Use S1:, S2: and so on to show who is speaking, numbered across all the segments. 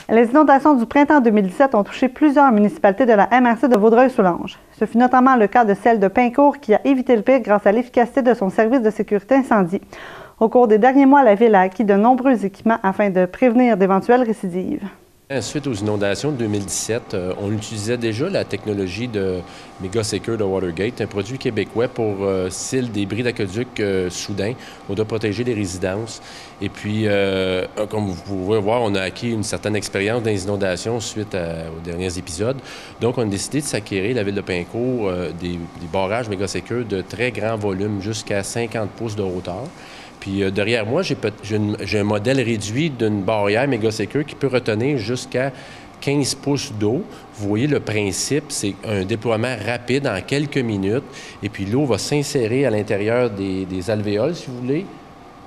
S1: Les inondations du printemps 2017 ont touché plusieurs municipalités de la MRC de Vaudreuil-Soulanges. Ce fut notamment le cas de celle de Pincourt qui a évité le pire grâce à l'efficacité de son service de sécurité incendie. Au cours des derniers mois, la Ville a acquis de nombreux équipements afin de prévenir d'éventuelles récidives.
S2: Suite aux inondations de 2017, on utilisait déjà la technologie de Megasecure de Watergate, un produit québécois pour s'il des bris d'aqueduc soudains. On doit protéger les résidences. Et puis, comme vous pouvez voir, on a acquis une certaine expérience dans les inondations suite aux derniers épisodes. Donc, on a décidé de s'acquérir, la Ville de Pincourt, des barrages Megasecure de très grand volume, jusqu'à 50 pouces de hauteur. Puis derrière moi, j'ai un modèle réduit d'une barrière Megasecure qui peut retenir jusqu'à 15 pouces d'eau. Vous voyez le principe, c'est un déploiement rapide en quelques minutes. Et puis l'eau va s'insérer à l'intérieur des alvéoles, si vous voulez.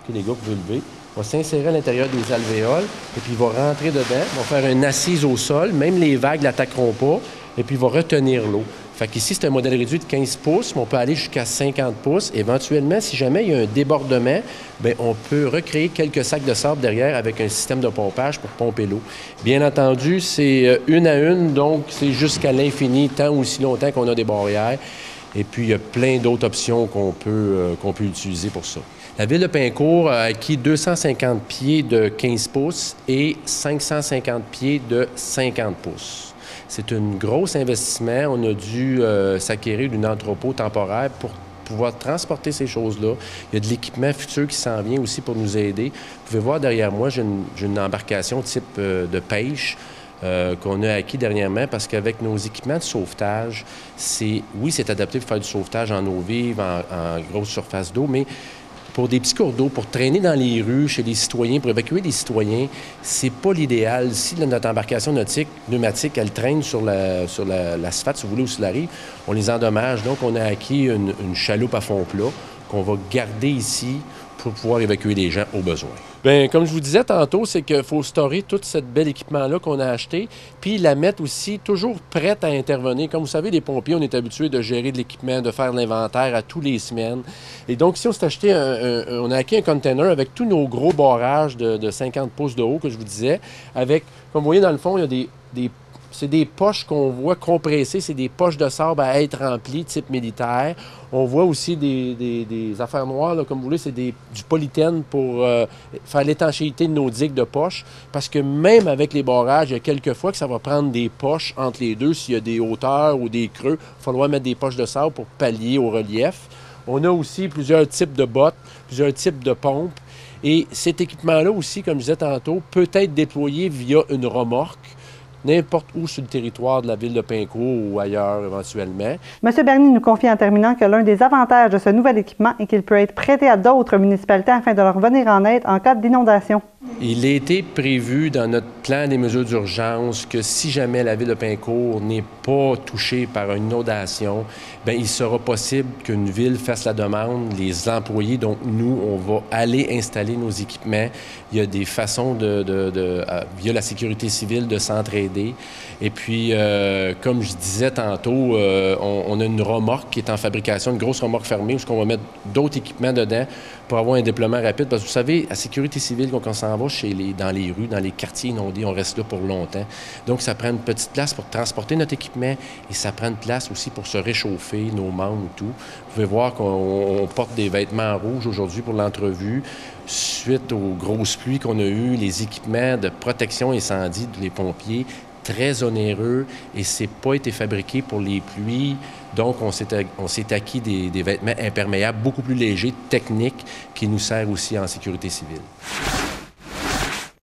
S2: OK, les gars, vous pouvez lever. Va s'insérer à l'intérieur des alvéoles et puis il va rentrer dedans. Il va faire une assise au sol. Même les vagues ne l'attaqueront pas. Et puis il va retenir l'eau. Fait qu'ici, c'est un modèle réduit de 15 pouces, mais on peut aller jusqu'à 50 pouces. Éventuellement, si jamais il y a un débordement, bien, on peut recréer quelques sacs de sable derrière avec un système de pompage pour pomper l'eau. Bien entendu, c'est une à une, donc c'est jusqu'à l'infini, tant ou aussi longtemps qu'on a des barrières. Et puis, il y a plein d'autres options qu'on peut utiliser pour ça. La Ville de Pincourt a acquis 250 pieds de 15 pouces et 550 pieds de 50 pouces. C'est un gros investissement. On a dû s'acquérir d'une entrepôt temporaire pour pouvoir transporter ces choses-là. Il y a de l'équipement futur qui s'en vient aussi pour nous aider. Vous pouvez voir derrière moi, j'ai une embarcation type de pêche qu'on a acquis dernièrement parce qu'avec nos équipements de sauvetage, oui, c'est adapté pour faire du sauvetage en eau vive, en grosse surface d'eau, mais pour des petits cours d'eau, pour traîner dans les rues, chez les citoyens, pour évacuer les citoyens, c'est pas l'idéal. Si notre embarcation pneumatique, elle traîne sur l'asphalte, si vous voulez, ou sur la rive, on les endommage. Donc, on a acquis une chaloupe à fond plat qu'on va garder ici pour pouvoir évacuer les gens au besoin. Bien, comme je vous disais tantôt, c'est qu'il faut storer tout ce bel équipement-là qu'on a acheté, puis la mettre aussi toujours prête à intervenir. Comme vous savez, les pompiers, on est habitués de gérer de l'équipement, de faire l'inventaire à tous les semaines. Et donc, si on s'est acheté on a acquis un container avec tous nos gros barrages de 50 pouces de haut, que je vous disais, avec, comme vous voyez dans le fond, il y a c'est des poches qu'on voit compressées, c'est des poches de sable à être remplies, type militaire. On voit aussi des affaires noires, là, comme vous voulez, c'est du polythène pour faire l'étanchéité de nos digues de poches. Parce que même avec les barrages, il y a quelques fois que ça va prendre des poches entre les deux. S'il y a des hauteurs ou des creux, il va falloir mettre des poches de sable pour pallier au relief. On a aussi plusieurs types de bottes, plusieurs types de pompes. Et cet équipement-là aussi, comme je disais tantôt, peut être déployé via une remorque, n'importe où sur le territoire de la Ville de Pincourt ou ailleurs éventuellement.
S1: M. Bernier nous confie en terminant que l'un des avantages de ce nouvel équipement est qu'il peut être prêté à d'autres municipalités afin de leur venir en aide en cas d'inondation.
S2: Il a été prévu dans notre plan des mesures d'urgence que si jamais la Ville de Pincourt n'est pas touchée par une inondation, bien, il sera possible qu'une ville fasse la demande, les employés, donc nous, on va aller installer nos équipements. Il y a des façons via la sécurité civile de s'entraider. Et puis, comme je disais tantôt, on a une remorque qui est en fabrication, une grosse remorque fermée, où on va mettre d'autres équipements dedans pour avoir un déploiement rapide. Parce que vous savez, la sécurité civile, quand on s'en va dans les rues, dans les quartiers inondés, on reste là pour longtemps. Donc, ça prend une petite place pour transporter notre équipement et ça prend une place aussi pour se réchauffer, nos membres et tout. Vous pouvez voir qu'on porte des vêtements rouges aujourd'hui pour l'entrevue. Suite aux grosses pluies qu'on a eues, les équipements de protection incendie des pompiers, très onéreux et c'est pas été fabriqué pour les pluies. Donc, on s'est acquis des vêtements imperméables beaucoup plus légers, techniques, qui nous servent aussi en sécurité civile.